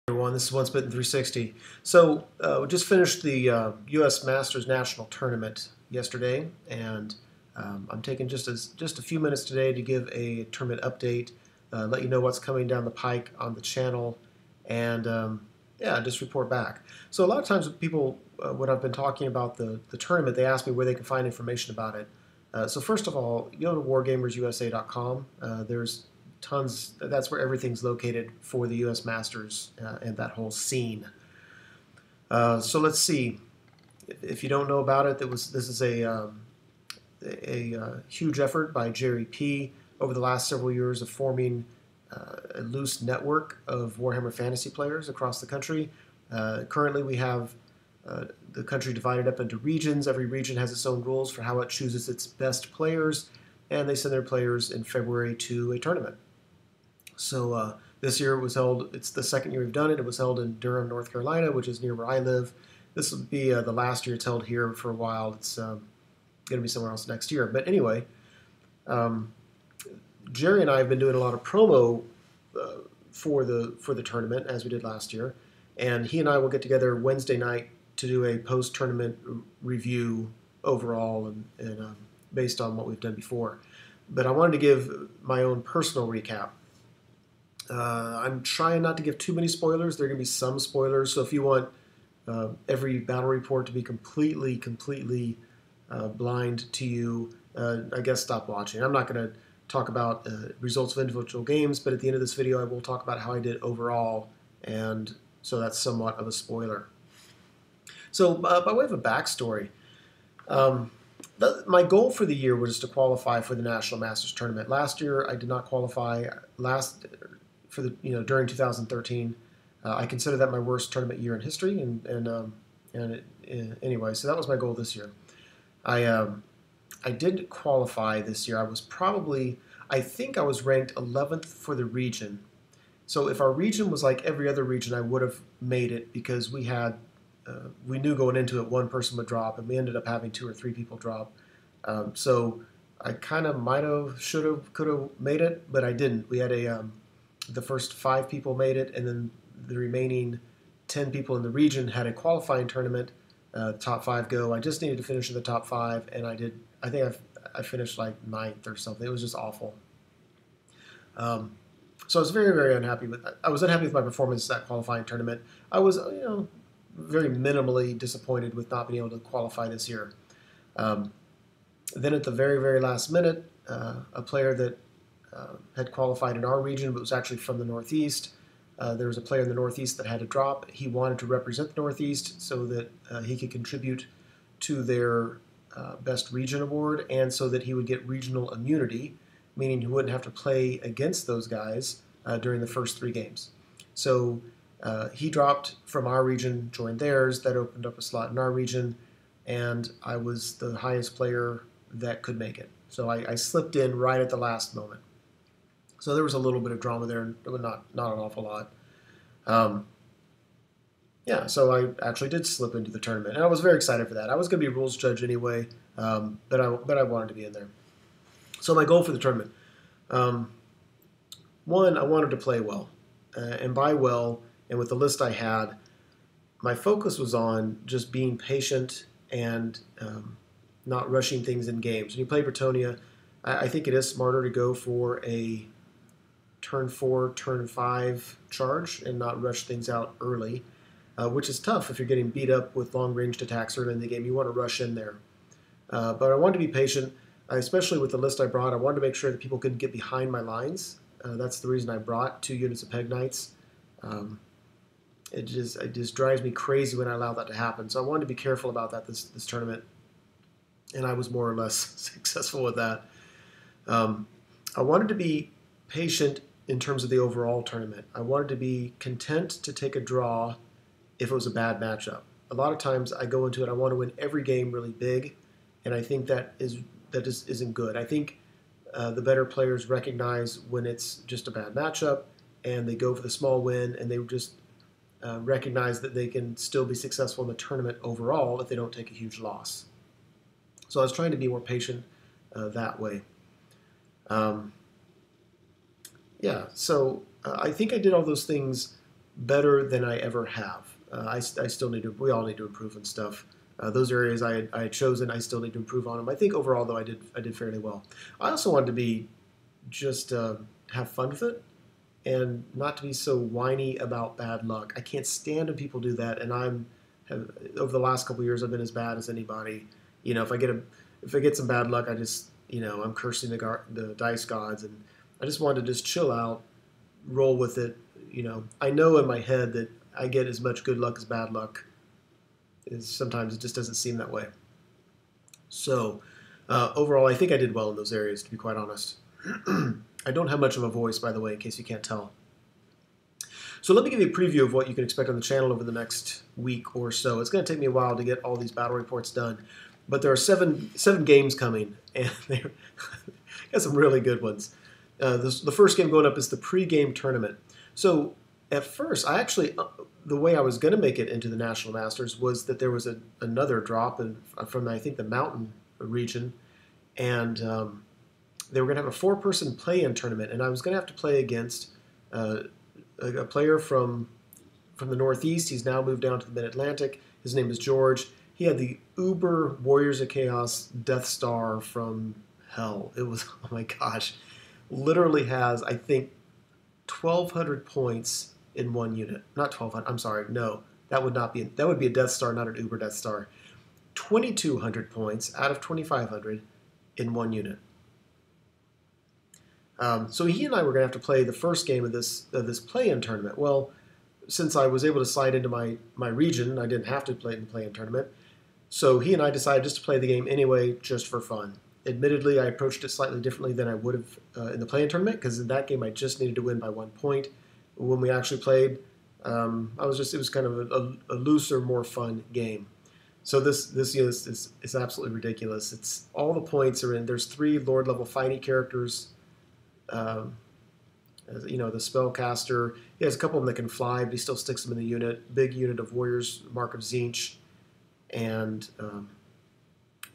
Everyone, this is One Spit in 360. So we just finished the U.S. Masters National Tournament yesterday, and I'm taking just a few minutes today to give a tournament update, let you know what's coming down the pike on the channel, and yeah, just report back. So a lot of times people, when I've been talking about the tournament, they ask me where they can find information about it. So first of all, you go to wargamersusa.com. There's tons. That's where everything's located for the U.S. Masters and that whole scene. So let's see. If you don't know about it, this is a huge effort by Jerry P. over the last several years of forming a loose network of Warhammer Fantasy players across the country. Currently, we have the country divided up into regions. Every region has its own rules for how it chooses its best players, and they send their players in February to a tournament. So this year it was held, it's the second year we've done it. It was held in Durham, North Carolina, which is near where I live. This will be the last year it's held here for a while. It's going to be somewhere else next year. But anyway, Jerry and I have been doing a lot of promo for the tournament, as we did last year. And he and I will get together Wednesday night to do a post-tournament review overall and based on what we've done before. But I wanted to give my own personal recap. I'm trying not to give too many spoilers. There are going to be some spoilers, so if you want every battle report to be completely blind to you, I guess stop watching. I'm not going to talk about results of individual games, but at the end of this video I will talk about how I did overall, and so that's somewhat of a spoiler. So by way of a backstory, my goal for the year was to qualify for the National Masters Tournament. Last year I did not qualify. During 2013, I consider that my worst tournament year in history, anyway, so that was my goal this year. I did qualify this year. I think I was ranked 11th for the region. So if our region was like every other region, I would have made it because we knew going into it one person would drop, and we ended up having 2 or 3 people drop. So I kind of might have, should have, could have made it, but I didn't. We had the first 5 people made it, and then the remaining 10 people in the region had a qualifying tournament. Top 5 go. I just needed to finish in the top 5, and I did. I think I finished like 9th or something. It was just awful. So I was very unhappy with that. I was unhappy with my performance in that qualifying tournament. I was very minimally disappointed with not being able to qualify this year. Then at the very last minute, a player that had qualified in our region but was actually from the Northeast. There was a player in the Northeast that had to drop. He wanted to represent the Northeast so that he could contribute to their Best Region Award, and so that he would get regional immunity, meaning he wouldn't have to play against those guys during the first 3 games. So he dropped from our region, joined theirs. That opened up a slot in our region, and I was the highest player that could make it. So I slipped in right at the last moment. So there was a little bit of drama there, but not an awful lot. Yeah, so I actually did slip into the tournament, and I was very excited for that. I was going to be a rules judge anyway, but I wanted to be in there. So my goal for the tournament, one, I wanted to play well, and by well, and with the list I had, my focus was on just being patient and not rushing things in games. When you play Bretonia, I think it is smarter to go for a turn 4, turn 5 charge and not rush things out early, which is tough if you're getting beat up with long-ranged attacks early in the game. You want to rush in there. But I wanted to be patient, especially with the list I brought. I wanted to make sure that people couldn't get behind my lines. That's the reason I brought 2 units of Peg Knights. It just drives me crazy when I allow that to happen. So I wanted to be careful about that this tournament, and I was more or less successful with that. I wanted to be patient in terms of the overall tournament. I wanted to be content to take a draw if it was a bad matchup. A lot of times I go into it, I want to win every game really big, and I think that isn't good. I think the better players recognize when it's just a bad matchup, and they go for the small win, and they just recognize that they can still be successful in the tournament overall if they don't take a huge loss. So I was trying to be more patient that way. Yeah, so I think I did all those things better than I ever have. I still need to. We all need to improve on stuff. Those areas I had chosen, I still need to improve on them. I think overall, though, I did fairly well. I also wanted to be just have fun with it and not to be so whiny about bad luck. I can't stand when people do that, and over the last couple of years I've been as bad as anybody. You know, if I get some bad luck, I just I'm cursing the dice gods, and I just wanted to just chill out, roll with it. I know in my head that I get as much good luck as bad luck. Sometimes it just doesn't seem that way. So overall, I think I did well in those areas, to be quite honest. I don't have much of a voice, by the way, in case you can't tell. So let me give you a preview of what you can expect on the channel over the next week or so. It's going to take me a while to get all these battle reports done, but there are seven games coming, and they're got some really good ones. The first game going up is the pre-game tournament. So at first, the way I was going to make it into the National Masters was that there was another drop from, I think, the mountain region, and they were going to have a 4-person play-in tournament, and I was going to have to play against a player from the Northeast. He's now moved down to the Mid-Atlantic. His name is George. He had the Uber Warriors of Chaos Death Star from hell. It was, oh my gosh, literally has, I think, 1,200 points in one unit. Not 1,200, I'm sorry, no. That would be a Death Star, not an Uber Death Star. 2,200 points out of 2,500 in one unit. So he and I were going to have to play the first game of this play-in tournament. Well, since I was able to slide into my region, I didn't have to play in the play-in tournament. So he and I decided just to play the game anyway, just for fun. Admittedly, I approached it slightly differently than I would have in the play-in tournament, because in that game I just needed to win by 1 point. When we actually played, it was kind of a looser, more fun game. So this is absolutely ridiculous. It's all the points are in. There's 3 Lord level fighting characters. The spellcaster. He has a couple of them that can fly, but he still sticks them in the unit. Big unit of warriors, Mark of Tzeentch, and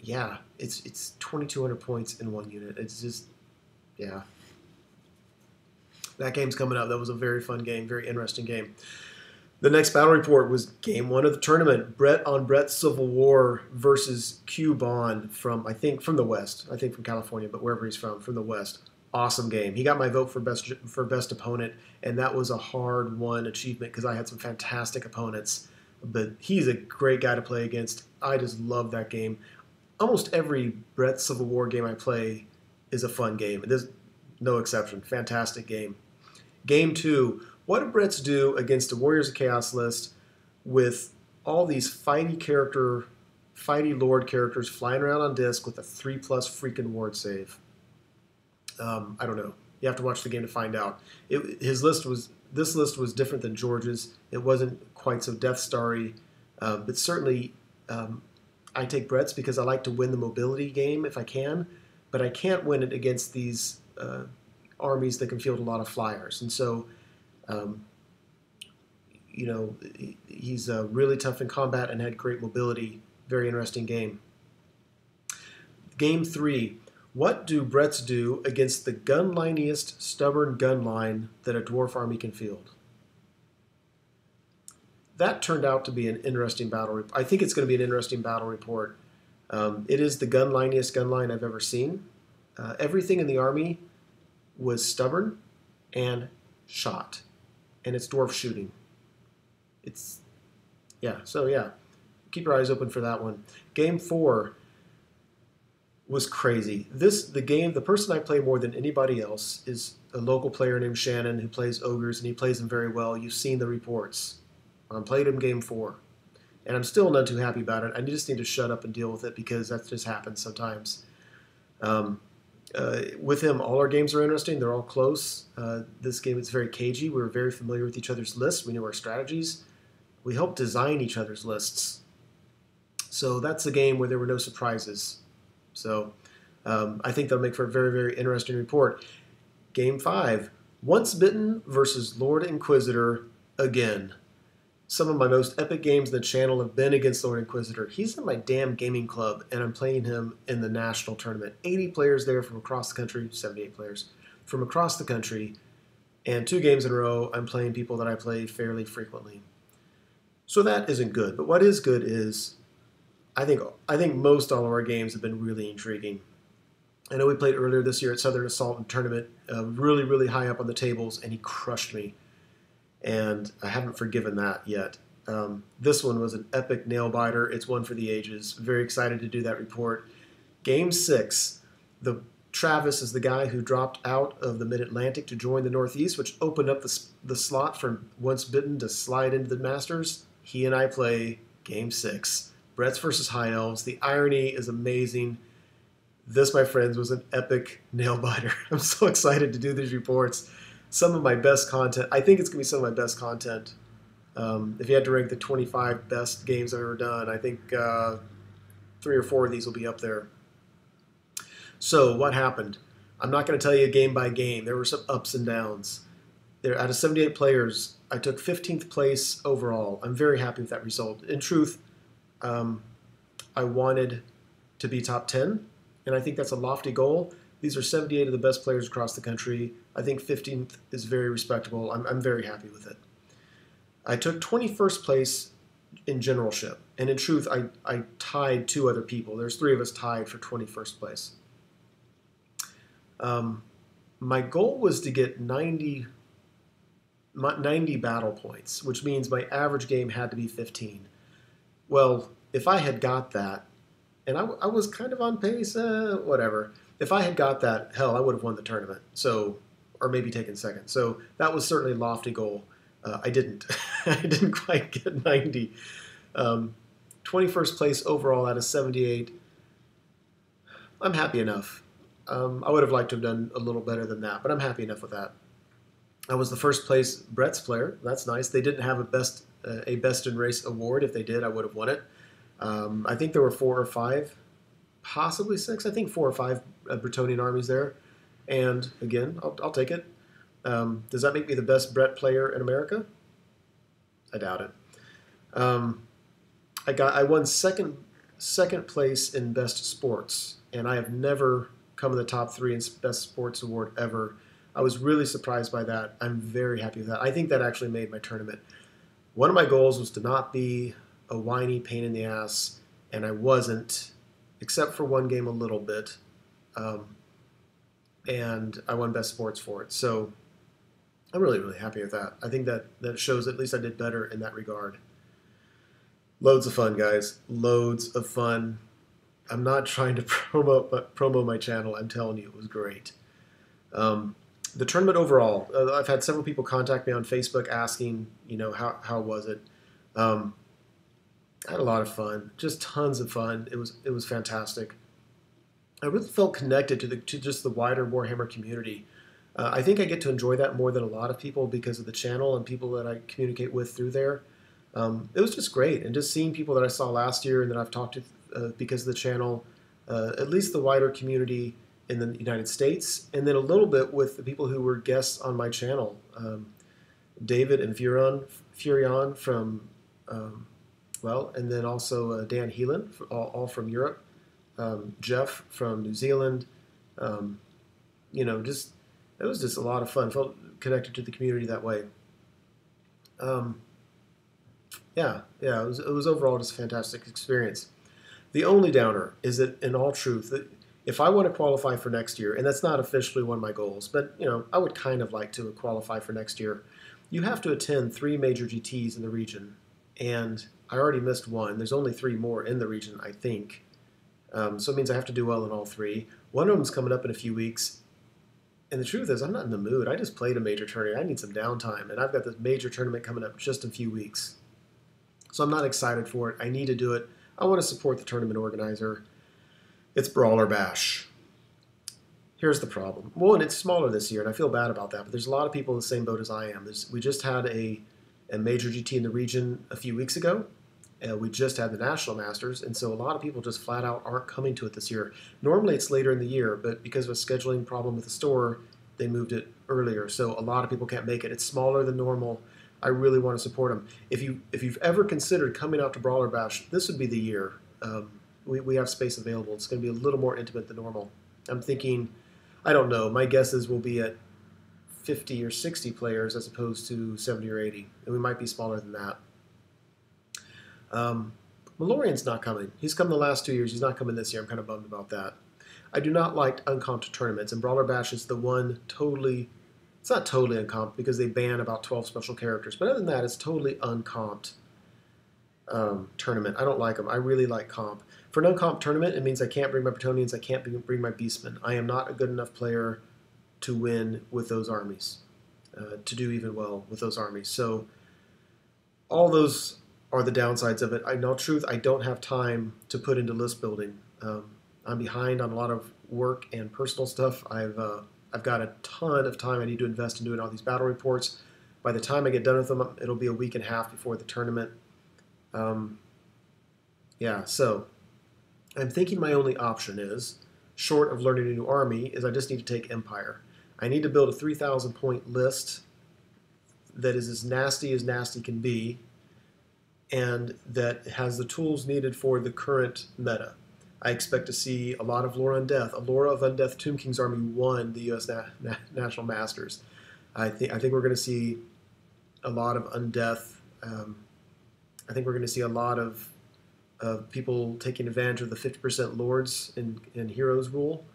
yeah, it's 2,200 points in one unit. It's just, yeah. That game's coming up. That was a very fun game, very interesting game. The next battle report was game 1 of the tournament. Brett on Brett Civil War versus Q Bond from the West. I think from California, but wherever he's from the West. Awesome game. He got my vote for best opponent, and that was a hard-won achievement because I had some fantastic opponents. But he's a great guy to play against. I just love that game. Almost every Brett Civil War game I play is a fun game. There's no exception. Fantastic game. Game 2. What do Bretts do against a Warriors of Chaos list with all these fighty Lord characters flying around on disc with a 3+ freaking ward save? I don't know. You have to watch the game to find out. This list was different than George's. It wasn't quite so Death Starry, but certainly I take Brett's because I like to win the mobility game if I can, but I can't win it against these armies that can field a lot of flyers. And so, he's really tough in combat and had great mobility. Very interesting game. Game 3. What do Bretts do against the gunliniest, stubborn gun line that a dwarf army can field? That turned out to be an interesting battle report. I think it's going to be an interesting battle report. It is the gunliniest gun line I've ever seen. Everything in the army was stubborn and shot, and it's dwarf shooting. So keep your eyes open for that one. Game 4 was crazy. The person I play more than anybody else is a local player named Shannon who plays ogres, and he plays them very well. You've seen the reports. I played him game 4, and I'm still not too happy about it. I just need to shut up and deal with it because that just happens sometimes. With him, all our games are interesting. They're all close. This game is very cagey. We were very familiar with each other's lists. We knew our strategies. We helped design each other's lists. So that's a game where there were no surprises. So I think that'll make for a very, very interesting report. Game 5, Once Bitten versus Lord Inquisitor again. Some of my most epic games on the channel have been against Lord Inquisitor. He's in my damn gaming club, and I'm playing him in the national tournament. 80 players there from across the country, 78 players from across the country, And 2 games in a row, I'm playing people that I play fairly frequently. So that isn't good. But what is good is I think most all of our games have been really intriguing. I know we played earlier this year at Southern Assault Tournament, really, really high up on the tables, and he crushed me. And I haven't forgiven that yet. This one was an epic nail biter. It's one for the ages. Very excited to do that report. Game 6, the Travis is the guy who dropped out of the Mid-Atlantic to join the Northeast, which opened up the slot for Once Bitten to slide into the Masters. He and I play Game 6. Brett's versus High Elves. The irony is amazing. This, my friends, was an epic nail biter. I'm so excited to do these reports. Some of my best content. I think it's going to be some of my best content. If you had to rank the 25 best games I've ever done, I think 3 or 4 of these will be up there. So what happened? I'm not going to tell you game by game. There were some ups and downs. Out of 78 players, I took 15th place overall. I'm very happy with that result. In truth, I wanted to be top 10, and I think that's a lofty goal. These are 78 of the best players across the country. I think 15th is very respectable. I'm very happy with it. I took 21st place in generalship, and in truth, I tied 2 other people. There's 3 of us tied for 21st place. My goal was to get 90 battle points, which means my average game had to be 15. Well, if I had got that, and I was kind of on pace, whatever. If I had got that, hell, I would have won the tournament. So, or maybe taken second. So that was certainly a lofty goal. I didn't. I didn't quite get 90. 21st place overall out of 78. I'm happy enough. I would have liked to have done a little better than that, but I'm happy enough with that. I was the first place Brett's player. That's nice. They didn't have a best in race award. If they did, I would have won it. I think there were 4 or 5, possibly 6. I think 4 or 5 Bretonnian armies there. And again, I'll take it. Does that make me the best Brett player in America? I doubt it. I won second place in best sports, and I have never come in the top 3 in best sports award ever. I was really surprised by that. I'm very happy with that. I think that actually made my tournament. One of my goals was to not be a whiny pain in the ass, and I wasn't, except for one game a little bit. And I won best sports for it. So I'm really, really happy with that. I think that shows at least I did better in that regard. Loads of fun, guys. Loads of fun. I'm not trying to promo my channel. I'm telling you, it was great. The tournament overall, I've had several people contact me on Facebook asking, how was it? I had a lot of fun, just tons of fun. It was fantastic. I really felt connected to just the wider Warhammer community. I think I get to enjoy that more than a lot of people because of the channel and people that I communicate with through there. It was just great, and just seeing people that I saw last year and that I've talked to because of the channel, at least the wider community in the United States, and then a little bit with the people who were guests on my channel. David and Furion from, and then also Dan Heelan, all from Europe, Jeff from New Zealand. It was just a lot of fun. Felt connected to the community that way. It was overall just a fantastic experience. The only downer is that, in all truth, that if I want to qualify for next year, and that's not officially one of my goals, but I would kind of like to qualify for next year, you have to attend 3 major GTs in the region, and I already missed 1. There's only 3 more in the region, I think. So it means I have to do well in all 3. One of them's coming up in a few weeks, and the truth is I'm not in the mood. I just played a major tournament. I need some downtime, and I've got this major tournament coming up just in a few weeks. So I'm not excited for it. I need to do it. I want to support the tournament organizer. It's Brawler Bash. Here's the problem. Well, and it's smaller this year, and I feel bad about that, but there's a lot of people in the same boat as I am. We just had a major GT in the region a few weeks ago. We just had the National Masters, and so a lot of people just flat out aren't coming to it this year. Normally it's later in the year, but because of a scheduling problem with the store, they moved it earlier, so a lot of people can't make it. It's smaller than normal. I really want to support them. If you've ever considered coming out to Brawler Bash, this would be the year. We have space available. It's going to be a little more intimate than normal. I'm thinking, I don't know, my guesses will be at 50 or 60 players as opposed to 70 or 80, and we might be smaller than that. Malorian's not coming. He's come the last 2 years. He's not coming this year. I'm kind of bummed about that. I do not like uncomped tournaments, and Brawler Bash is the one totally. It's not totally uncomped because they ban about 12 special characters, but other than that, it's totally uncomped tournament. I don't like them. I really like comp. For an uncomp tournament, it means I can't bring my Bretonians, I can't bring my Beastmen. I am not a good enough player to win with those armies, to do even well with those armies. So all those are the downsides of it. I know truth, I don't have time to put into list building. I'm behind on a lot of work and personal stuff. I've got a ton of time I need to invest in doing all these battle reports. By the time I get done with them, it'll be a week and a half before the tournament. Yeah, so I'm thinking my only option is, short of learning a new army, is I just need to take Empire. I need to build a 3,000 point list that is as nasty can be, and that has the tools needed for the current meta. I expect to see a lot of Lore Undeath. Allura of Undeath Tomb King's army won the U.S. National Masters. I think we're going to see a lot of Undeath. I think we're going to see a lot of people taking advantage of the 50% Lords in Heroes rule.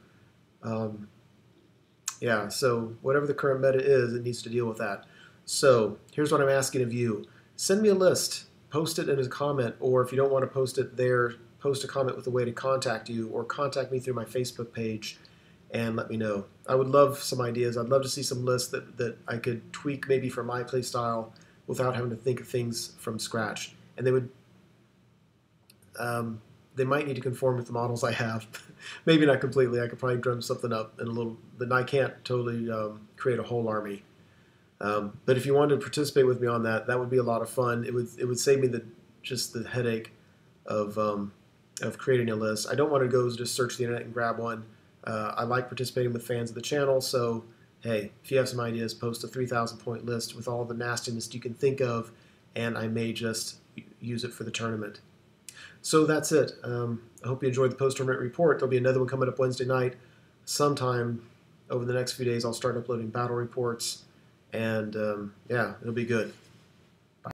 Yeah, so whatever the current meta is, it needs to deal with that. So here's what I'm asking of you. Send me a list. Post it in a comment, or if you don't want to post it there, post a comment with a way to contact you, or contact me through my Facebook page and let me know. I would love some ideas. I'd love to see some lists that I could tweak maybe for my play style without having to think of things from scratch. And they might need to conform with the models I have. Maybe not completely. I could probably drum something up in a little, but I can't totally create a whole army. But if you wanted to participate with me on that, that would be a lot of fun. It would save me just the headache of creating a list. I don't want to go just search the internet and grab one. I like participating with fans of the channel, so hey, if you have some ideas, post a 3,000 point list with all the nastiness you can think of, and I may just use it for the tournament. So that's it. I hope you enjoyed the post-tournament report. There'll be another one coming up Wednesday night. Sometime over the next few days, I'll start uploading battle reports, and yeah, it'll be good.